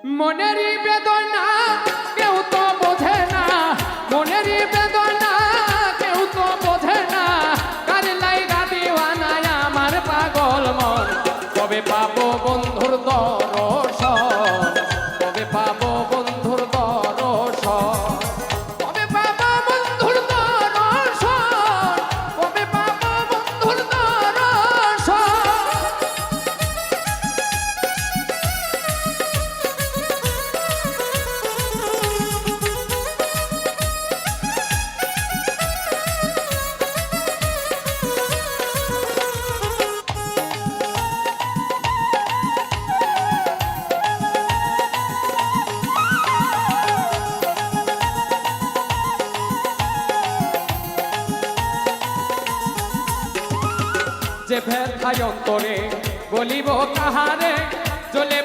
মনেরই বেদনা কেউ তো বোঝে না, মনেরই বেদনা কেউ তো বোঝে না, কার লাইগা দিওয়ানায় আমার পাগল মন। কবে পাবো বন্ধুর দর্শন, কবে পাবো বন্ধুর দর্শন, কবে পাবো বন্ধুর দর্শন, কবে পাবো বন্ধুর দর্শন। যে ব্যথায় অন্তরে বলিব কাহারে, জ্বলে